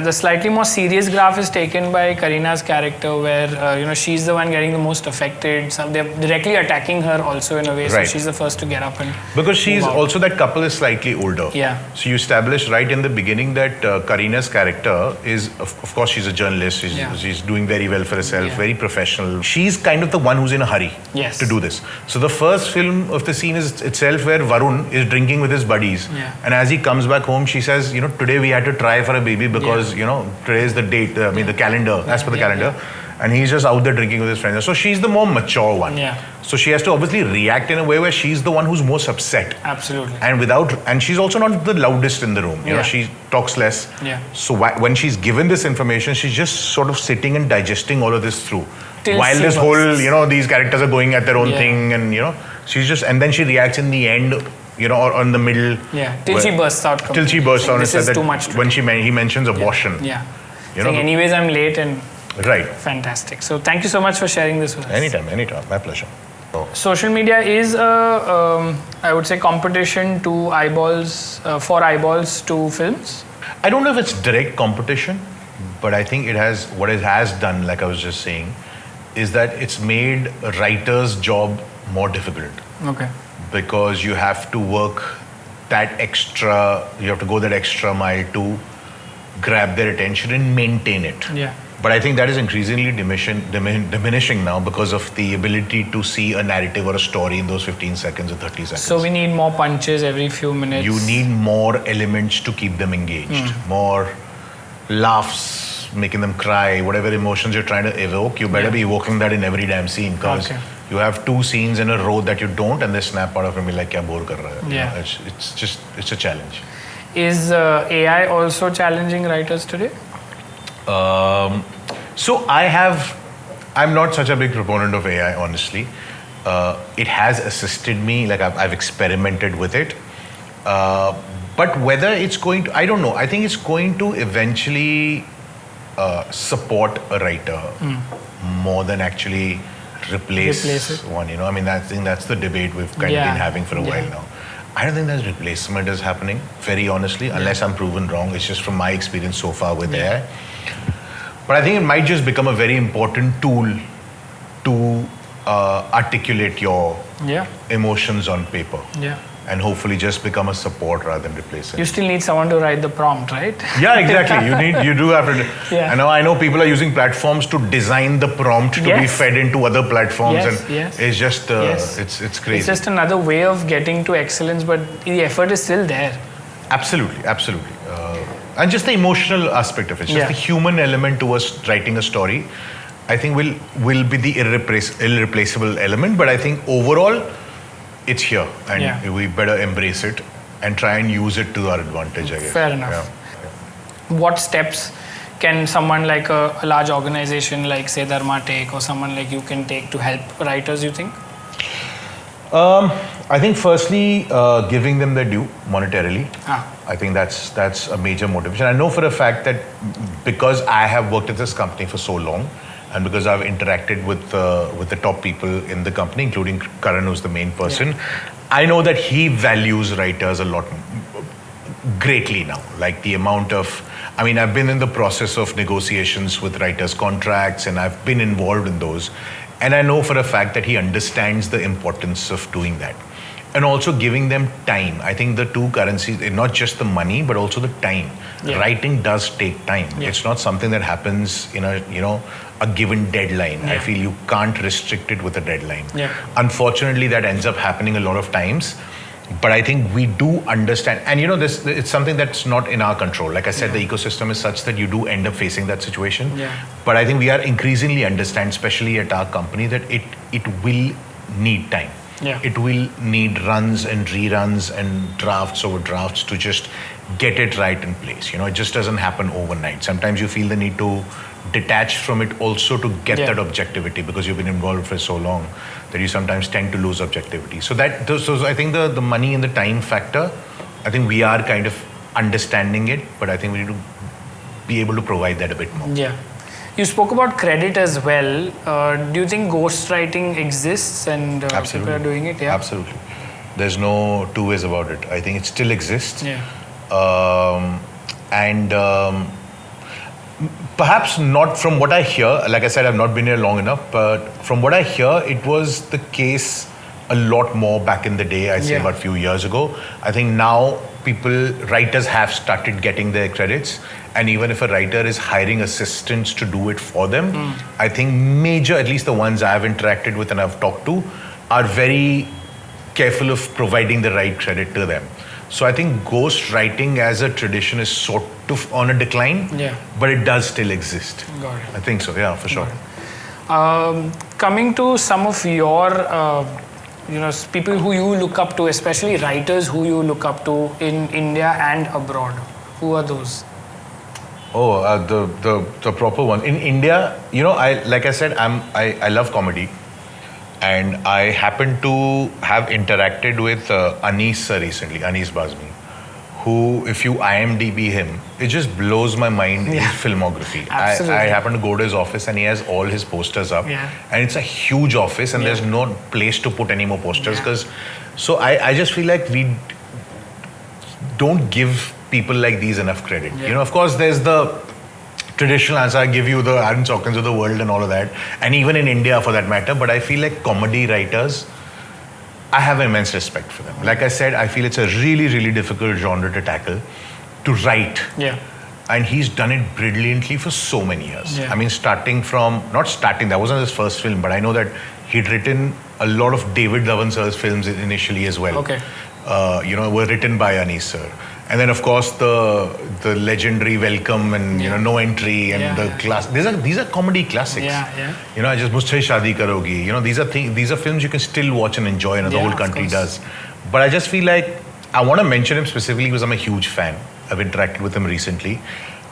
the slightly more serious graph is taken by Karina's character, where she's the one getting the most affected. So they're directly attacking her also in a way. So she's the first to get up and because she's also, that couple is slightly older. So you establish right in the beginning that Karina's character is, of course, she's a journalist. She's doing very well for herself, very professional. She's kind of the one who's in a hurry to do this. So the first film of the scene is itself where Varun is drinking with his buddies. And as he comes back home, she says, today we had to try for a baby because, today is the date, the calendar, as per the calendar. And he's just out there drinking with his friends. So she's the more mature one. So she has to obviously react in a way where she's the one who's most upset. Absolutely. And she's also not the loudest in the room. She talks less. So when she's given this information, she's just sort of sitting and digesting all of this through. While this whole, these characters are going at their own thing, and she's just, and then she reacts in the end, or in the middle. Till she bursts out. Till she bursts out and says that too much when he mentions abortion. Saying, anyways, I'm late and. Right. Fantastic. So thank you so much for sharing this with us. Anytime. My pleasure. Social media is I would say, competition to eyeballs, for eyeballs to films. I don't know if it's direct competition, but I think what it has done, like I was just saying, is that it's made a writer's job more difficult. Okay. Because you have to work that extra, you have to go that extra mile to grab their attention and maintain it. But I think that is increasingly diminishing now because of the ability to see a narrative or a story in those 15 seconds or 30 seconds. So we need more punches every few minutes. You need more elements to keep them engaged. More laughs, making them cry, whatever emotions you're trying to evoke, you better be evoking that in every damn scene, because you have 2 scenes in a row that you don't, and they snap out of it and be like, kya bore kar raha hai? Yeah. It's a challenge. Is AI also challenging writers today? So I'm not such a big proponent of AI, honestly. It has assisted me, like I've experimented with it. But whether it's going to, I don't know. I think it's going to eventually support a writer more than actually replace one. You know, I mean, I think that's the debate we've kind of been having for a while now. I don't think that replacement is happening, very honestly, unless I'm proven wrong. It's just from my experience so far with AI. But I think it might just become a very important tool to articulate your emotions on paper. And hopefully just become a support rather than replace it. You still need someone to write the prompt, right? Yeah, exactly. You do have to. And now I know people are using platforms to design the prompt to be fed into other platforms, and it's just it's crazy. It's just another way of getting to excellence, but the effort is still there. Absolutely. And just the emotional aspect of it, just the human element towards writing a story, I think will be the irreplaceable element. But I think overall, it's here, and we better embrace it and try and use it to our advantage, I guess. Fair enough. What steps can someone like a large organization like, say, Dharma take, or someone like you can take to help writers, you think? I think firstly, giving them their due monetarily. I think that's a major motivation. I know for a fact that because I have worked at this company for so long, and because I've interacted with the top people in the company, including Karan, who's the main person, I know that he values writers a lot greatly now. Like the amount of, I mean, I've been in the process of negotiations with writers' contracts, and I've been involved in those. And I know for a fact that he understands the importance of doing that. And also giving them time. I think the two currencies, not just the money, but also the time. Writing does take time. It's not something that happens in a given deadline. I feel you can't restrict it with a deadline. Unfortunately, that ends up happening a lot of times. But I think we do understand, and it's something that's not in our control. Like I said, the ecosystem is such that you do end up facing that situation. But I think we are increasingly understand, especially at our company, that it will need time. It will need runs and reruns and drafts over drafts to just get it right in place. It just doesn't happen overnight. Sometimes you feel the need to detach from it also to get that objectivity, because you've been involved for so long that you sometimes tend to lose objectivity. So I think the money and the time factor, I think we are kind of understanding it, but I think we need to be able to provide that a bit more. You spoke about credit as well. Do you think ghostwriting exists and people are doing it? Absolutely. There's no two ways about it. I think it still exists. Perhaps not from what I hear. Like I said, I've not been here long enough, but from what I hear, it was the case a lot more back in the day, I'd say about a few years ago. I think now writers have started getting their credits. And even if a writer is hiring assistants to do it for them, I think at least the ones I've interacted with and I've talked to, are very careful of providing the right credit to them. So I think ghostwriting as a tradition is sort of on a decline, but it does still exist. Got it. I think so, for sure. Coming to some of your, people who you look up to, especially writers who you look up to in India and abroad, who are those? The proper one. In India, like I said, I love comedy. And I happen to have interacted with Anis recently, Anis Bazmi, who, if you IMDb him, it just blows my mind, his filmography. I happen to go to his office and he has all his posters up. And it's a huge office and there's no place to put any more posters. So I just feel like we don't give people like these enough credit. Of course, there's the traditional answer, I give you the Aaron Sorkins of the world and all of that, and even in India for that matter, but I feel like comedy writers, I have immense respect for them. Like I said, I feel it's a really, really difficult genre to tackle, to write. And he's done it brilliantly for so many years. I mean, that wasn't his first film, but I know that he'd written a lot of David Dhawan sir's films initially as well. Were written by Anis sir. And then of course the legendary welcome and no entry and the class. These are comedy classics. I just Mujhse Shaadi Karogi. These are films you can still watch and enjoy, and the whole country does. But I just feel like I want to mention him specifically because I'm a huge fan. I've interacted with him recently.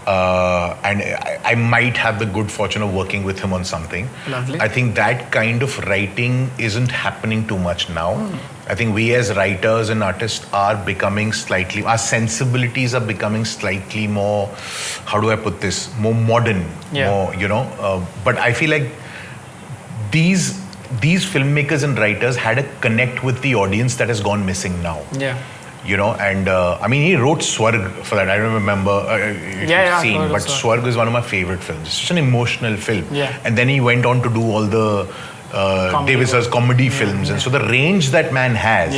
And I might have the good fortune of working with him on something. Lovely. I think that kind of writing isn't happening too much now. I think we as writers and artists are becoming slightly, our sensibilities are becoming slightly more, how do I put this, more modern, more, but I feel like these filmmakers and writers had a connect with the audience that has gone missing now. And I mean, he wrote Swarg for that. I don't remember if you've seen, but Swarg is one of my favorite films. It's such an emotional film. And then he went on to do all the Davis's comedy films. And so the range that man has,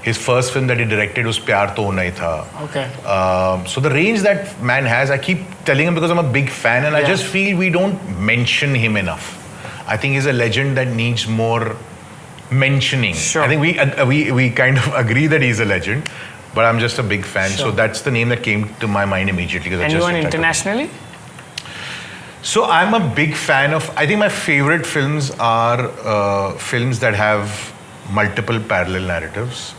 his first film that he directed was Pyar To Hona Hi Tha. So the range that man has, I keep telling him because I'm a big fan, and I just feel we don't mention him enough. I think he's a legend that needs more mentioning. I think we kind of agree that he's a legend, but I'm just a big fan. So that's the name that came to my mind immediately. Anyone internationally? So I'm a big fan of, I think my favorite films are films that have multiple parallel narratives.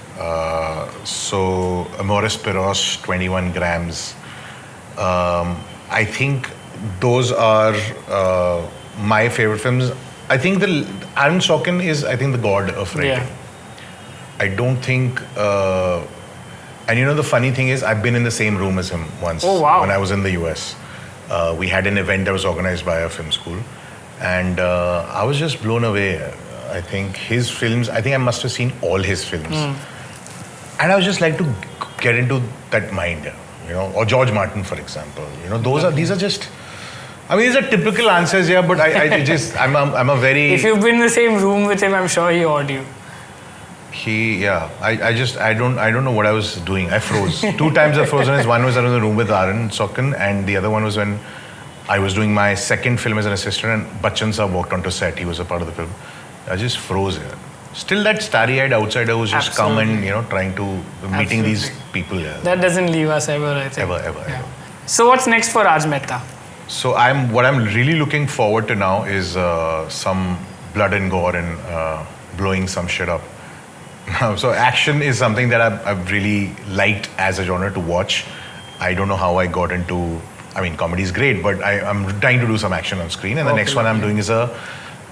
So Amores Perros, 21 Grams. I think those are my favorite films. I think Aaron Sorkin is, I think, the god of writing. I don't think, and the funny thing is, I've been in the same room as him once when I was in the US. We had an event that was organized by a film school, and I was just blown away. I think his films, I think I must have seen all his films. And I would just like to get into that mind, or George Martin, for example. These are just, I mean, these are typical answers here, but I'm a very... If you've been in the same room with him, I'm sure he awed you. I don't know what I was doing. I froze. 2 times I froze. One was I was in the room with Aaron Sorkin, and the other one was when I was doing my second film as an assistant, and Bachchan Saab walked onto set. He was a part of the film. I just froze here. Still that starry-eyed outsider who's just come and, trying to, meeting these people. That doesn't leave us ever, I think. Ever. So what's next for Raj Mehta? So what I'm really looking forward to now is some blood and gore and blowing some shit up. So action is something that I've really liked as a genre to watch. I don't know how I got into, I mean, comedy is great, but I'm trying to do some action on screen. And the next one I'm doing is a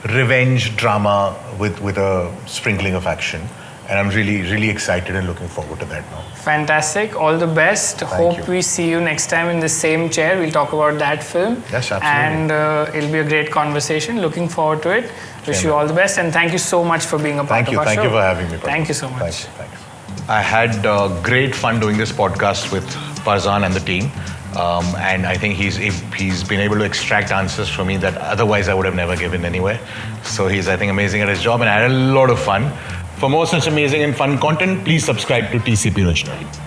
revenge drama with a sprinkling of action. And I'm really, really excited and looking forward to that now. Fantastic. All the best. Hope we see you next time in the same chair. We'll talk about that film. Yes, absolutely. And it'll be a great conversation. Looking forward to it. Wish you all the best. And thank you so much for being a part of our show. Thank you for having me. Thank you so much. Thanks. I had great fun doing this podcast with Farzan and the team. And I think he's been able to extract answers from me that otherwise I would have never given anyway. So he's, I think, amazing at his job, and I had a lot of fun. For more such amazing and fun content, please subscribe to TCP Originals.